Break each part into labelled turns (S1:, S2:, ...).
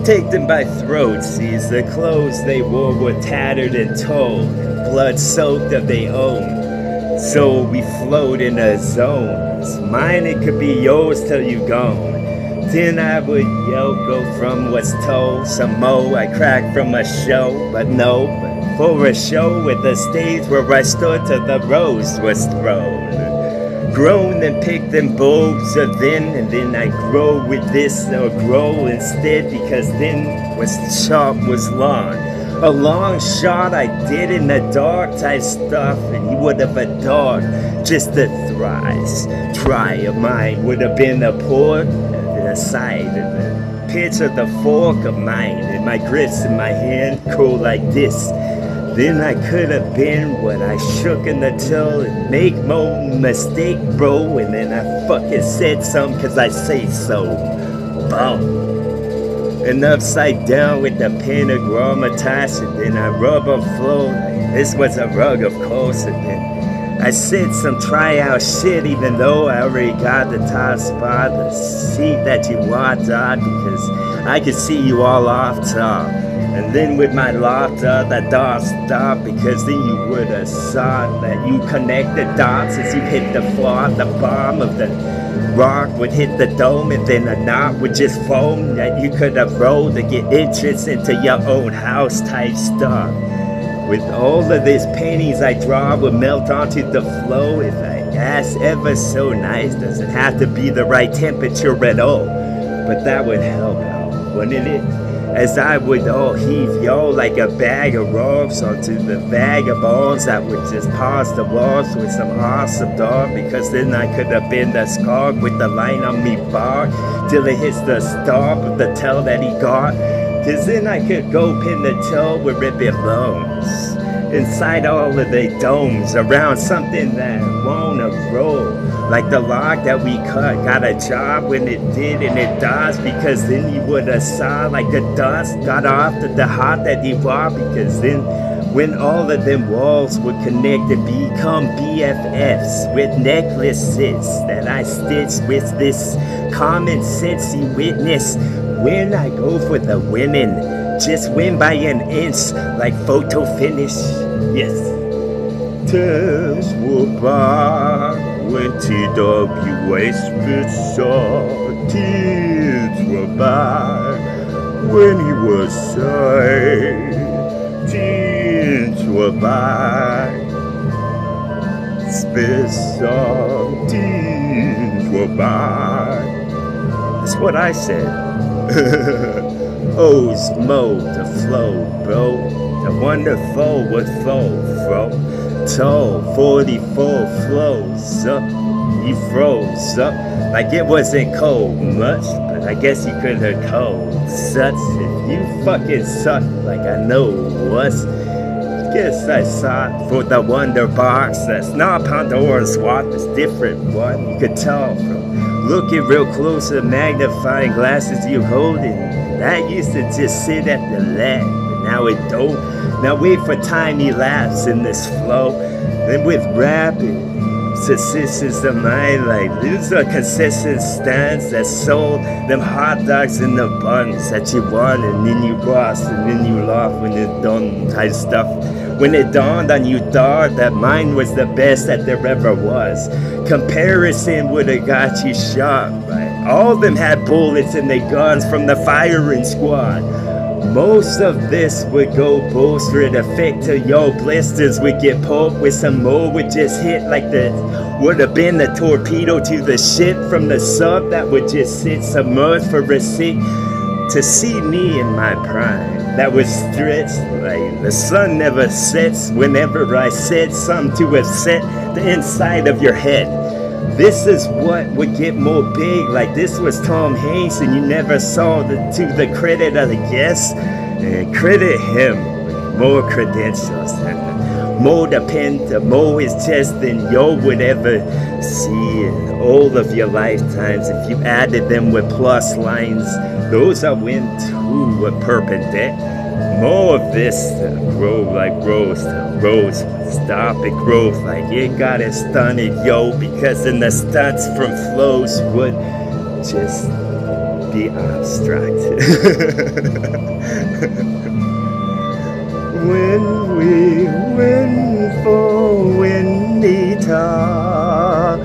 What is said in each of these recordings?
S1: Take them by throats, seize the clothes they wore were tattered and torn, blood soaked of their own. So we float in a zone. It's mine, it could be yours till you gone. Then I would yell, go from what's told. Some more I cracked from a show, but no, but for a show with a stage where I stood till the rose was thrown. Grown and picked and bulbs of then, and then I grow with this or grow instead, because then was shot was long. A long shot I did in the dark type stuff, and you would have adored just the thrice. Try of mine would have been a port, the side of the pitch of the fork of mine, and my grits in my hand cool like this. Then I could have been what I shook in the till and make no mistake, bro. And then I fucking said something cause I say so. Boom. And upside down with the pentagram attached, and then I rub on flow. This was a rug, of course, and then I said some tryout shit, even though I already got the top spot, the seat that you want on, because I could see you all off top. And then with my laughter, the dots stopped, because then you would have saw that you connect the dots as you hit the floor. The bomb of the rock would hit the dome, and then a knot would just foam that you could have rolled to get entrance into your own house type stuff. With all of these paintings I draw would melt onto the flow. If I ask ever so nice, doesn't have to be the right temperature at all, but that would help out, wouldn't it? As I would heave y'all like a bag of rocks onto the vagabonds that would just pass the walls with some awesome dog, because then I could have been the scarf with the line on me bar till it hits the stop of the tail that he got, cause then I could go pin the tail where it belongs, inside all of the domes around something that wanna roll. Like the log that we cut got a job when it did, and it does, because then you would have saw like the dust got off the heart that he bought, because then when all of them walls would connect and become BFFs with necklaces that I stitched with this common sensey witness. When I go for the women, just win by an inch like photo finish. Yes. Times were by when TWA spit saw, tears were by when he was sight, tears were by, spit saw, tears were by. That's what I said. O's mode to flow, bro. The wonderful would flow, bro. Told 44 flows up, he froze up like it wasn't cold much, but I guess you could have cold such. If you fucking suck like I know was, guess I sought for the wonder box that's not Pandora's swat, it's different one. You could tell from looking real close at magnifying glasses you holding. That used to just sit at the lab, but now it don't. Now wait for time elapse in this flow. Then with rapid suspicions of mine, like these are consistent stands that sold them hot dogs in the buns that you won, and then you lost, and then you laugh when it done type stuff. When it dawned on you, dog, that mine was the best that there ever was. Comparison would have got you shot, right? All of them had bullets in their guns from the firing squad. Most of this would go bolstered effect till your blisters would get poked with some more would just hit like the would have been the torpedo to the ship from the sub that would just sit submerged for receipt. To see me in my prime, that was stretched like the sun never sets. Whenever I said something to upset the inside of your head, this is what would get more big. Like this was Tom Hanks, and you never saw to the credit of the guest. And credit him with more credentials, more dependent, more is just than you would ever see in all of your lifetimes. If you added them with plus lines, those are when two were perpendicular. More of this grow like rose, stop it growth like it got it stunted, yo, because then the stunts from flows would just be abstract. When we went for windy talk,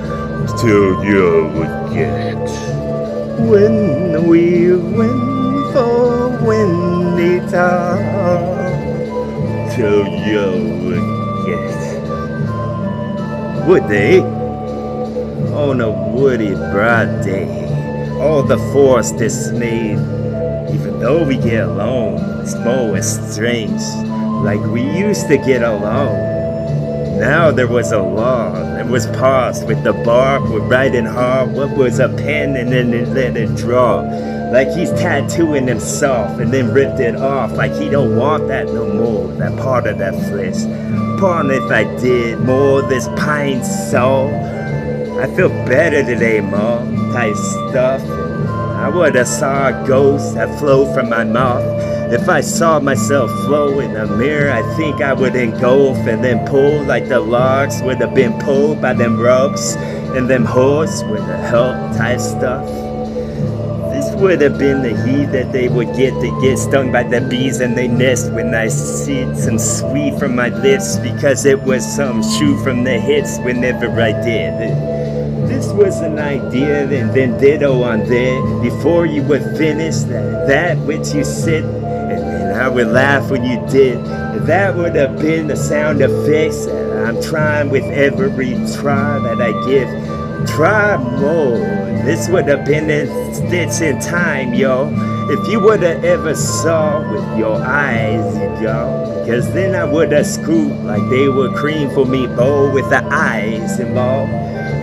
S1: till you would get. When we went for windy talk, till you would get. Would they? On a woody broad day, all the force dismayed. Even though we get along, it's more strange, like we used to get along. Now there was a law that was passed with the bark, with writing hard what was a pen and then it let it draw. Like he's tattooing himself and then ripped it off, like he don't want that no more, that part of that flesh. Pardon if I did more of this pine soul. I feel better today, Mom, type stuff. I would've saw a ghost that flowed from my mouth. If I saw myself flow in the mirror, I think I would engulf and then pull like the logs would have been pulled by them ropes and them hooks with the help type stuff. This would have been the heat that they would get to get stung by the bees in their nest when I see some sweet from my lips because it was some shoot from the hips whenever I did. This was an idea and then ditto on there before you would finish that which you said, and then I would laugh when you did. That would have been the sound effects that I'm trying with every try that I give. Try more. This would have been a stitch in time, yo. If you would have ever saw with your eyes, yo. Because then I would have scooped like they were cream for me, bowl with the eyes involved.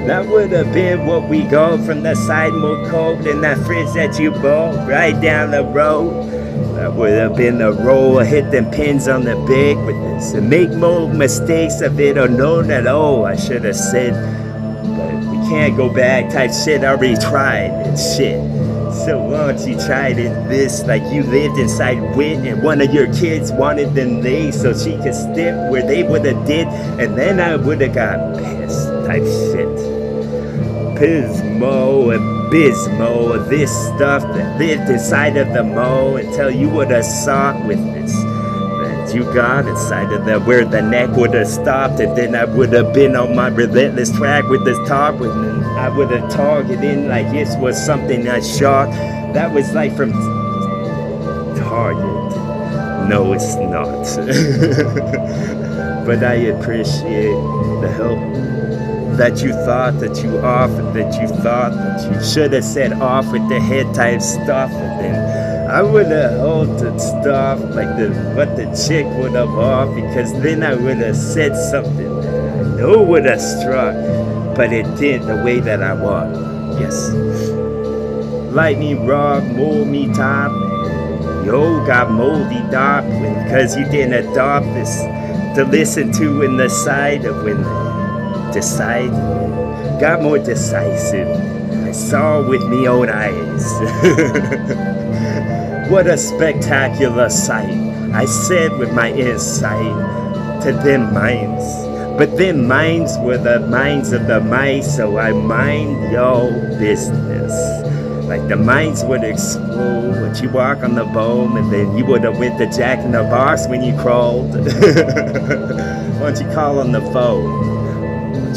S1: That would have been what we go from the side more cold in that fridge that you bought right down the road. That would have been the roll, hit them pins on the big with this and make more mistakes of it or know that, oh, I should have said, but we can't go back type shit. I already tried and shit. So once you tried it, this like you lived inside wit and one of your kids wanted them they so she could step where they would have did, and then I would have got pissed type shit. Pismo, abysmo, this stuff that lived inside of the mo until you would have saw witness that you got inside of the where the neck would have stopped, and then I would have been on my relentless track with this talk with me. I would have targeted like it was something I shot. That was like from Target. No, it's not. But I appreciate the help that you thought that you offered, that you thought that you should have said off with the head type stuff, and then I would have held the stuff like what the chick would have off, because then I would have said something that I know would have struck, but it did the way that I want. Yes. Light me rock, mold me top. Yo, got moldy dop because you didn't adopt this to listen to in the side of when decide, got more decisive. I saw with me own eyes. What a spectacular sight. I said with my insight to them minds. But them minds were the minds of the mice, so I mind your business. Like the minds would explode when you walk on the bone, and then you would have went to Jack in the Box when you crawled. Why don't you call on the phone?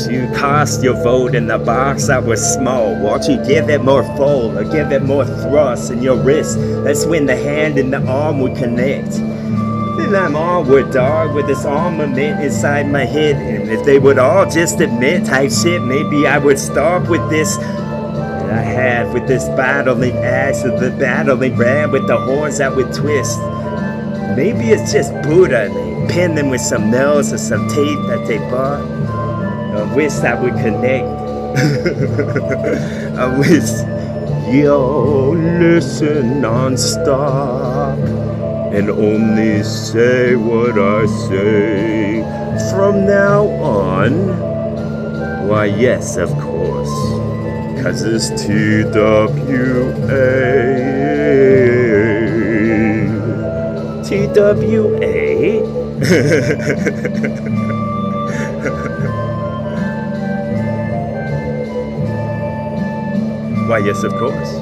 S1: You cast your vote in the box that was small. Won't you give it more fold or give it more thrust in your wrist? That's when the hand and the arm would connect. Then I'm onward, dog, with this armament inside my head. And if they would all just admit type shit, maybe I would stop with this that I have with this battling axe of the battling ram with the horns that would twist. Maybe it's just Buddha and they pin them with some nails or some tape that they bought. I wish that would connect. I wish you'll listen non-stop and only say what I say from now on. Why, yes, of course, 'cause it's TWA. TWA? Why, yes, of course.